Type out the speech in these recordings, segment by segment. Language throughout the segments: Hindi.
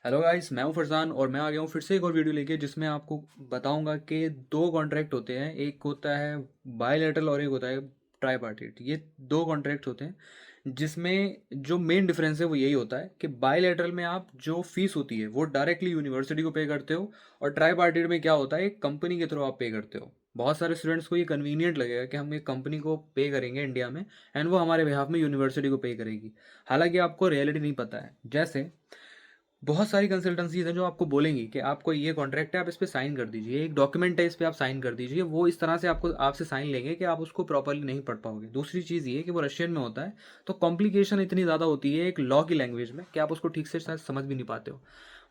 हेलो गाइस, मैं हूं फरजान और मैं आ गया हूं फिर से एक और वीडियो लेके जिसमें आपको बताऊंगा कि दो कॉन्ट्रैक्ट होते हैं। एक होता है बायलैटरल और एक होता है ट्राईपार्टीट। ये दो कॉन्ट्रैक्ट होते हैं जिसमें जो मेन डिफरेंस है वो यही होता है कि बायलैटरल में आप जो फीस होती है वो डायरेक्टली यूनिवर्सिटी को पे करते हो, और ट्राईपार्टीट में क्या होता है, एक कंपनी के थ्रू आप पे करते हो। बहुत सारे स्टूडेंट्स को ये कन्वीनियंट लगेगा कि हम एक कंपनी को पे करेंगे इंडिया में एंड वो हमारे बिहाफ में यूनिवर्सिटी को पे करेगी। हालांकि आपको रियलिटी नहीं पता है। जैसे बहुत सारी कंसल्टेंसीज हैं जो आपको बोलेंगी कि आपको ये कॉन्ट्रैक्ट है, आप इस पे साइन कर दीजिए, एक डॉक्यूमेंट है, इस पे आप साइन कर दीजिए। वो इस तरह से आपको आपसे साइन लेंगे कि आप उसको प्रॉपरली नहीं पढ़ पाओगे। दूसरी चीज़ ये कि वो रशियन में होता है, तो कॉम्प्लिकेशन इतनी ज़्यादा होती है एक लॉ की लैंग्वेज में कि आप उसको ठीक से शायद समझ भी नहीं पाते हो।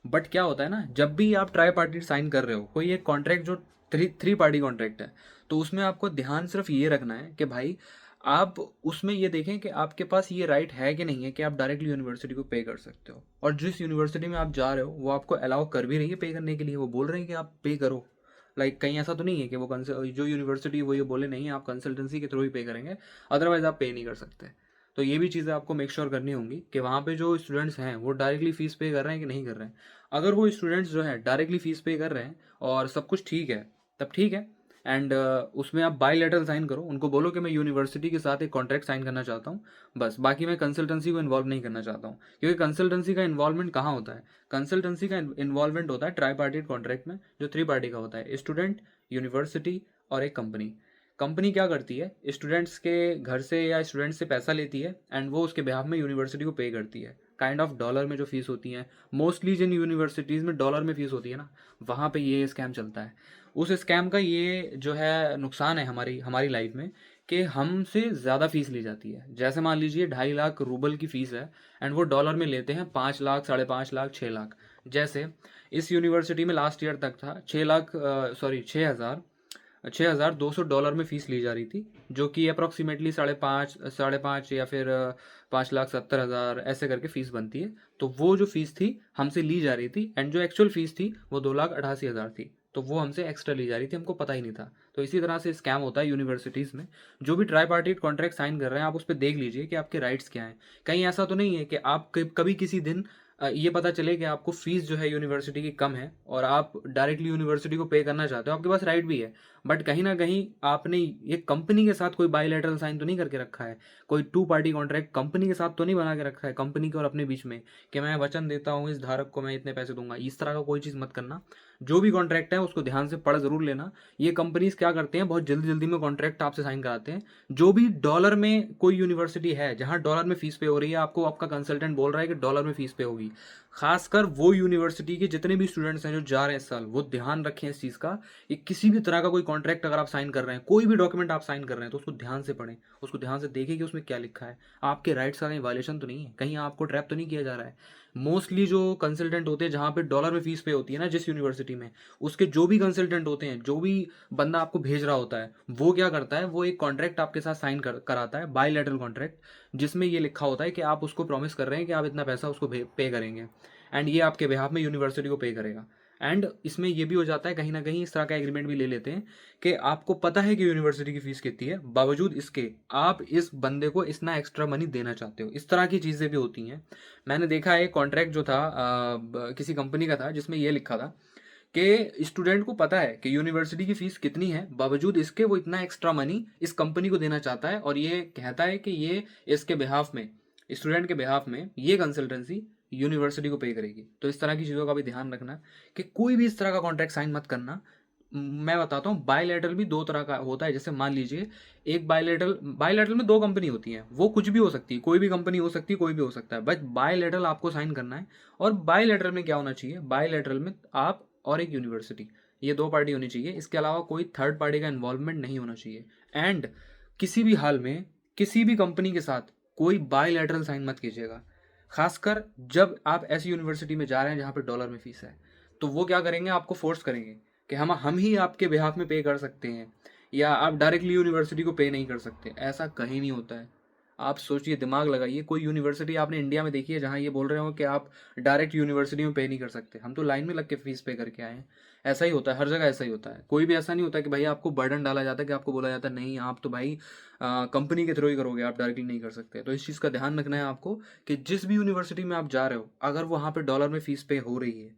बट क्या होता है ना, जब भी आप ट्राई पार्टी साइन कर रहे हो कोई एक कॉन्ट्रैक्ट जो थ्री थ्री पार्टी कॉन्ट्रैक्ट है, तो उसमें आपको ध्यान सिर्फ ये रखना है कि भाई आप उसमें ये देखें कि आपके पास ये राइट है कि नहीं है कि आप डायरेक्टली यूनिवर्सिटी को पे कर सकते हो, और जिस यूनिवर्सिटी में आप जा रहे हो वो आपको अलाउ कर भी रही है पे करने के लिए। वो बोल रहे हैं कि आप पे करो। कहीं ऐसा तो नहीं है कि वो जो यूनिवर्सिटी वो ये बोले नहीं आप कंसल्टेंसी के थ्रू ही पे करेंगे, अदरवाइज आप पे नहीं कर सकते। तो ये भी चीज़ें आपको मेक श्योर करनी होंगी कि वहाँ पे जो स्टूडेंट्स हैं वो डायरेक्टली फीस पे कर रहे हैं कि नहीं कर रहे हैं। अगर वो स्टूडेंट्स जो है डायरेक्टली फीस पे कर रहे हैं और सब कुछ ठीक है, तब ठीक है। एंड उसमें आप बायलैटरल साइन करो, उनको बोलो कि मैं यूनिवर्सिटी के साथ एक कॉन्ट्रैक्ट साइन करना चाहता हूँ, बस। बाकी मैं कंसल्टेंसी को इन्वॉल्व नहीं करना चाहता हूँ, क्योंकि कंसल्टेंसी का इन्वॉल्वमेंट कहाँ होता है? कंसल्टेंसी का इन्वॉल्वमेंट होता है ट्राई पार्टी कॉन्ट्रैक्ट में, जो थ्री पार्टी का होता है, स्टूडेंट, यूनिवर्सिटी और एक कंपनी। कंपनी क्या करती है, स्टूडेंट्स के घर से या स्टूडेंट्स से पैसा लेती है एंड वो उसके बिहाफ में यूनिवर्सिटी को पे करती है। काइंड ऑफ डॉलर में जो फीस होती है, मोस्टली जिन यूनिवर्सिटीज़ में डॉलर में फीस होती है ना, वहाँ पे ये स्कैम चलता है। उस स्कैम का ये जो है नुकसान है हमारी हमारी लाइफ में, कि हमसे ज़्यादा फीस ली जाती है। जैसे मान लीजिए 2.5 लाख रूबल की फ़ीस है एंड वो डॉलर में लेते हैं 5 लाख, 5.5 लाख, 6 लाख। जैसे इस यूनिवर्सिटी में लास्ट ईयर तक था 6 लाख, सॉरी 6,200 डॉलर में फ़ीस ली जा रही थी, जो कि अप्रॉक्सीमेटली साढ़े पाँच या फिर 5,70,000 ऐसे करके फ़ीस बनती है। तो वो जो फ़ीस थी हमसे ली जा रही थी एंड जो एक्चुअल फ़ीस थी वो 2,88,000 थी। तो वो हमसे एक्स्ट्रा ली जा रही थी, हमको पता ही नहीं था। तो इसी तरह से स्कैम होता है यूनिवर्सिटीज़ में। जो भी ट्राई पार्टी कॉन्ट्रैक्ट साइन कर रहे हैं आप उस पर देख लीजिए कि आपके राइट्स क्या हैं। कहीं ऐसा तो नहीं है कि आप कभी किसी दिन ये पता चले कि आपको फीस जो है यूनिवर्सिटी की कम है और आप डायरेक्टली यूनिवर्सिटी को पे करना चाहते हो, आपके पास राइट भी है, बट कहीं ना कहीं आपने ये कंपनी के साथ कोई बायलैटरल साइन तो नहीं करके रखा है, कोई टू पार्टी कॉन्ट्रैक्ट कंपनी के साथ तो नहीं बना के रखा है कंपनी के और अपने बीच में, कि मैं वचन देता हूँ इस धारक को मैं इतने पैसे दूंगा। इस तरह का कोई चीज़ मत करना। जो भी कॉन्ट्रैक्ट है उसको ध्यान से पढ़ जरूर लेना। ये कंपनीज क्या करते हैं, बहुत जल्दी जल्दी में कॉन्ट्रैक्ट आपसे साइन कराते हैं। जो भी डॉलर में कोई यूनिवर्सिटी है जहाँ डॉलर में फीस पे हो रही है, आपको आपका कंसल्टेंट बोल रहा है कि डॉलर में फीस पे होगी, खासकर वो यूनिवर्सिटी के जितने भी स्टूडेंट्स हैं जो जा रहे हैं इस साल, वो ध्यान रखें इस चीज़ का। ये किसी भी तरह का कोई कॉन्ट्रैक्ट अगर आप साइन कर रहे हैं, कोई भी डॉक्यूमेंट आप साइन कर रहे हैं, तो उसको ध्यान से पढ़ें, उसको ध्यान से देखें कि उसमें क्या लिखा है। आपके राइट्स का कहीं वायलेशन तो नहीं है, कहीं आपको ट्रैप तो नहीं किया जा रहा है। मोस्टली जो कंसल्टेंट होते हैं जहाँ पे डॉलर में फीस पे होती है ना, जिस यूनिवर्सिटी में, उसके जो भी कंसल्टेंट होते हैं, जो भी बंदा आपको भेज रहा होता है, वो क्या करता है, वो एक कॉन्ट्रैक्ट आपके साथ साइन कराता है, बायलैटरल कॉन्ट्रैक्ट, जिसमें ये लिखा होता है कि आप उसको प्रॉमिस कर रहे हैं कि आप इतना पैसा उसको पे करेंगे एंड ये आपके बिहाफ में यूनिवर्सिटी को पे करेगा। एंड इसमें ये भी हो जाता है, कहीं ना कहीं इस तरह का एग्रीमेंट भी ले लेते हैं कि आपको पता है कि यूनिवर्सिटी की फीस कितनी है, बावजूद इसके आप इस बंदे को इतना एक्स्ट्रा मनी देना चाहते हो। इस तरह की चीज़ें भी होती हैं। मैंने देखा है कॉन्ट्रैक्ट जो था किसी कंपनी का था, जिसमें ये लिखा था कि स्टूडेंट को पता है कि यूनिवर्सिटी की फीस कितनी है, बावजूद इसके वो इतना एक्स्ट्रा मनी इस कंपनी को देना चाहता है, और ये कहता है कि ये इसके बिहाफ में, स्टूडेंट के बिहाफ में ये कंसल्टेंसी यूनिवर्सिटी को पे करेगी। तो इस तरह की चीज़ों का भी ध्यान रखना कि कोई भी इस तरह का कॉन्ट्रैक्ट साइन मत करना। मैं बताता हूँ, बायलैटरल भी दो तरह का होता है। जैसे मान लीजिए एक बायलैटरल में दो कंपनी होती है, वो कुछ भी हो सकती है, कोई भी कंपनी हो सकती है, कोई भी हो सकता है, बट बायलैटरल आपको साइन करना है। और बायलैटरल में क्या होना चाहिए, बायलैटरल में आप और एक यूनिवर्सिटी, ये दो पार्टी होनी चाहिए। इसके अलावा कोई थर्ड पार्टी का इन्वॉल्वमेंट नहीं होना चाहिए। एंड किसी भी हाल में किसी भी कंपनी के साथ कोई बायलैटरल साइन मत कीजिएगा, खासकर जब आप ऐसी यूनिवर्सिटी में जा रहे हैं जहाँ पे डॉलर में फीस है। तो वो क्या करेंगे, आपको फोर्स करेंगे कि हम ही आपके बिहाफ में पे कर सकते हैं, या आप डायरेक्टली यूनिवर्सिटी को पे नहीं कर सकते। ऐसा कहीं नहीं होता है। आप सोचिए, दिमाग लगाइए, कोई यूनिवर्सिटी आपने इंडिया में देखी है जहाँ ये बोल रहे हो कि आप डायरेक्ट यूनिवर्सिटी में पे नहीं कर सकते, हम तो लाइन में लग के फीस पे करके आए हैं। ऐसा ही होता है, हर जगह ऐसा ही होता है। कोई भी ऐसा नहीं होता कि भाई आपको बर्डन डाला जाता है, कि आपको बोला जाता है नहीं आप तो भाई कंपनी के थ्रू ही करोगे, आप डायरेक्टली नहीं कर सकते। तो इस चीज़ का ध्यान रखना है आपको कि जिस भी यूनिवर्सिटी में आप जा रहे हो, अगर वहाँ पे डॉलर में फ़ीस पे हो रही है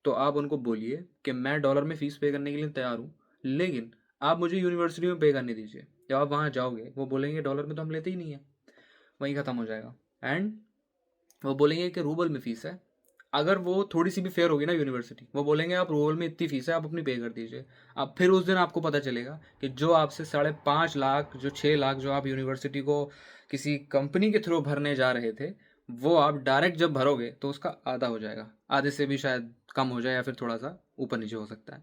तो आप उनको बोलिए कि मैं डॉलर में फ़ीस पे करने के लिए तैयार हूँ, लेकिन आप मुझे यूनिवर्सिटी में पे करने दीजिए। जब आप वहाँ जाओगे वो बोलेंगे डॉलर में तो हम लेते ही नहीं है, वहीं ख़त्म हो जाएगा। एंड वो बोलेंगे कि रूबल में फ़ीस है। अगर वो थोड़ी सी भी फेयर होगी ना यूनिवर्सिटी, वो बोलेंगे आप रूबल में इतनी फ़ीस है, आप अपनी पे कर दीजिए। अब फिर उस दिन आपको पता चलेगा कि जो आपसे 5.5 लाख, जो 6 लाख जो आप यूनिवर्सिटी को किसी कंपनी के थ्रू भरने जा रहे थे, वो आप डायरेक्ट जब भरोगे तो उसका आधा हो जाएगा, आधे से भी शायद कम हो जाए या फिर थोड़ा सा ऊपर नीचे हो सकता है।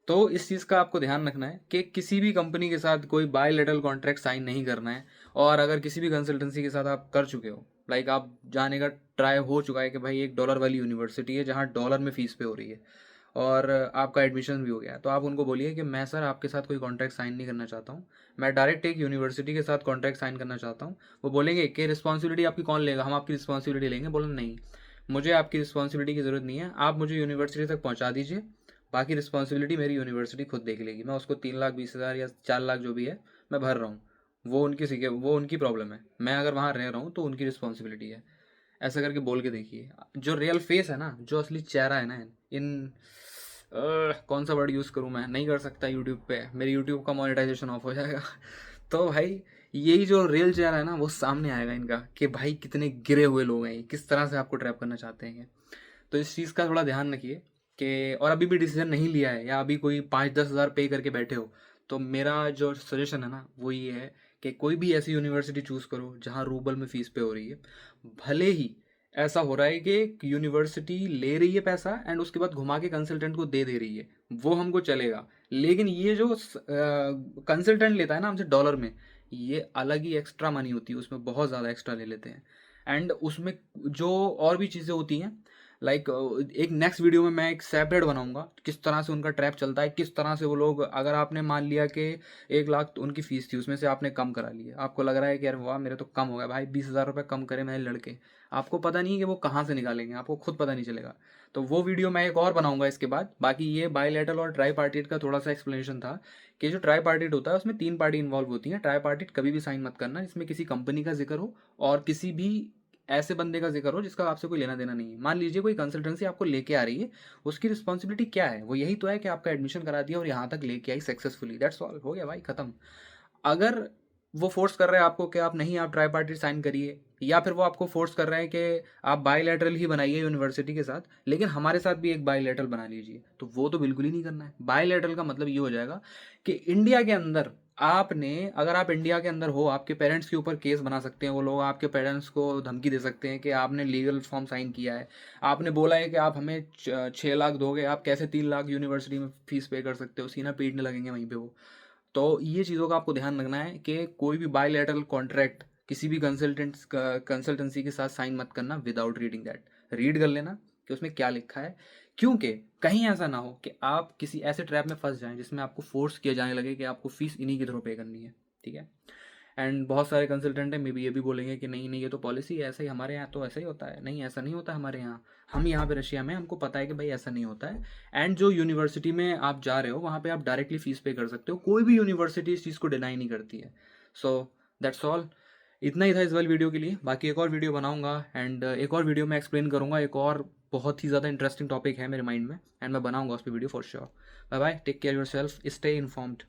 तो इस चीज़ का आपको ध्यान रखना है कि किसी भी कंपनी के साथ कोई बायलैटरल कॉन्ट्रैक्ट साइन नहीं करना है। और अगर किसी भी कंसल्टेंसी के साथ आप कर चुके हो, लाइक आप जाने का ट्राई हो चुका है कि भाई एक डॉलर वाली यूनिवर्सिटी है जहाँ डॉलर में फ़ीस पे हो रही है और आपका एडमिशन भी हो गया है, तो आप उनको बोलिए कि मैं सर आपके साथ कोई कॉन्ट्रैक्ट साइन नहीं करना चाहता हूँ, मैं डायरेक्ट एक यूनिवर्सिटी के साथ कॉन्ट्रैक्ट साइन करना चाहता हूँ। वो बोलेंगे कि रिस्पॉन्सिबिलिटी आपकी कौन लेगा, हम आपकी रिस्पॉन्सिबिलिटी लेंगे। बोला नहीं, मुझे आपकी रिस्पॉन्सिबिलिटी की ज़रूरत नहीं है, आप मुझे यूनिवर्सिटी तक पहुँचा दीजिए, बाकी रिस्पॉन्सिबिलिटी मेरी यूनिवर्सिटी खुद देख लेगी। मैं उसको 3,20,000 या 4 लाख जो भी है मैं भर रहा हूँ, वो उनकी प्रॉब्लम है। मैं अगर वहाँ रह रहा हूँ तो उनकी रिस्पॉन्सिबिलिटी है। ऐसा करके बोल के देखिए। जो रियल फेस है ना, जो असली चेहरा है ना, इन कौन सा वर्ड यूज़ करूँ, मैं नहीं कर सकता यूट्यूब पे, मेरी यूट्यूब का मोनेटाइजेशन ऑफ हो जाएगा। तो भाई यही जो रियल चेहरा है ना वो सामने आएगा इनका, कि भाई कितने गिरे हुए लोग हैं ये, किस तरह से आपको ट्रैप करना चाहते हैं ये। तो इस चीज़ का थोड़ा ध्यान रखिए कि, और अभी भी डिसीजन नहीं लिया है या अभी कोई 5-10 हज़ार पे करके बैठे हो, तो मेरा जो सजेशन है ना वो ये है कि कोई भी ऐसी यूनिवर्सिटी चूज़ करो जहाँ रूबल में फ़ीस पे हो रही है। भले ही ऐसा हो रहा है कि यूनिवर्सिटी ले रही है पैसा एंड उसके बाद घुमा के कंसल्टेंट को दे रही है, वो हमको चलेगा। लेकिन ये जो कंसल्टेंट लेता है ना हमसे डॉलर में, ये अलग ही एक्स्ट्रा मनी होती है, उसमें बहुत ज़्यादा एक्स्ट्रा ले लेते हैं। एंड उसमें जो और भी चीज़ें होती हैं, लाइक एक नेक्स्ट वीडियो में मैं एक सेपरेट बनाऊंगा किस तरह से उनका ट्रैप चलता है, किस तरह से वो लोग, अगर आपने मान लिया कि 1 लाख तो उनकी फ़ीस थी, उसमें से आपने कम करा लिया, आपको लग रहा है कि यार वाह मेरे तो कम हो गया भाई, 20,000 रुपये कम करे मेरे लड़के, आपको पता नहीं है कि वो कहाँ से निकालेंगे, आपको खुद पता नहीं चलेगा। तो वो वीडियो मैं एक और बनाऊंगा इसके बाद। बाकी ये बायलैटरल और ट्राई पार्टिट का थोड़ा सा एक्सप्लेनेशन था कि जो ट्राई पार्टिट होता है उसमें 3 पार्टी इन्वॉल्व होती हैं। ट्राई पार्टिट कभी भी साइन मत करना जिसमें किसी कंपनी का जिक्र हो और किसी भी ऐसे बंदे का जिक्र हो जिसका आपसे कोई लेना देना नहीं है। मान लीजिए कोई कंसल्टेंसी आपको लेके आ रही है, उसकी रिस्पॉन्सिबिलिटी क्या है, वो यही तो है कि आपका एडमिशन करा दिया और यहाँ तक लेके आई सक्सेसफुली, दैट्स ऑल, हो गया भाई खत्म। अगर वो फोर्स कर रहे हैं आपको कि आप नहीं, आप ट्राई पार्टी साइन करिए, या फिर वो आपको फोर्स कर रहे हैं कि आप बायलैटरल ही बनाइए यूनिवर्सिटी के साथ, लेकिन हमारे साथ भी एक बायलैटरल बना लीजिए, तो वो तो बिल्कुल ही नहीं करना है। बायलैटरल का मतलब ये हो जाएगा कि इंडिया के अंदर आपने, अगर आप इंडिया के अंदर हो, आपके पेरेंट्स के ऊपर केस बना सकते हैं वो लोग, आपके पेरेंट्स को धमकी दे सकते हैं कि आपने लीगल फॉर्म साइन किया है, आपने बोला है कि आप हमें 6 लाख दोगे, आप कैसे 3 लाख यूनिवर्सिटी में फीस पे कर सकते हो, सीना पीटने लगेंगे वहीं पे वो। तो ये चीज़ों का आपको ध्यान रखना है कि कोई भी बायलैटरल कॉन्ट्रैक्ट किसी भी कंसल्टेंसी के साथ साइन मत करना विदाउट रीडिंग दैट। रीड कर लेना कि उसमें क्या लिखा है, क्योंकि कहीं ऐसा ना हो कि आप किसी ऐसे ट्रैप में फंस जाएं जिसमें आपको फोर्स किया जाने लगे कि आपको फीस इन्हीं की तरह पे करनी है। ठीक है। एंड बहुत सारे कंसल्टेंट हैं मे बी ये भी बोलेंगे कि नहीं नहीं ये तो पॉलिसी है, ऐसा ही हमारे यहाँ तो ऐसा ही होता है। नहीं, ऐसा नहीं होता हमारे यहाँ, हम यहाँ पे रशिया में, हमको पता है कि भाई ऐसा नहीं होता है। एंड जो यूनिवर्सिटी में आप जा रहे हो वहाँ पे आप डायरेक्टली फीस पे कर सकते हो, कोई भी यूनिवर्सिटी इस चीज़ को डिनाई नहीं करती है। सो दैट्स ऑल, इतना ही था इस वाली वीडियो के लिए। बाकी एक और वीडियो बनाऊंगा एंड एक और वीडियो में एक्सप्लेन करूंगा, एक और बहुत ही ज़्यादा इंटरेस्टिंग टॉपिक है मेरे माइंड में एंड मैं बनाऊंगा उस पर video for sure. Bye bye, take care yourself, stay informed.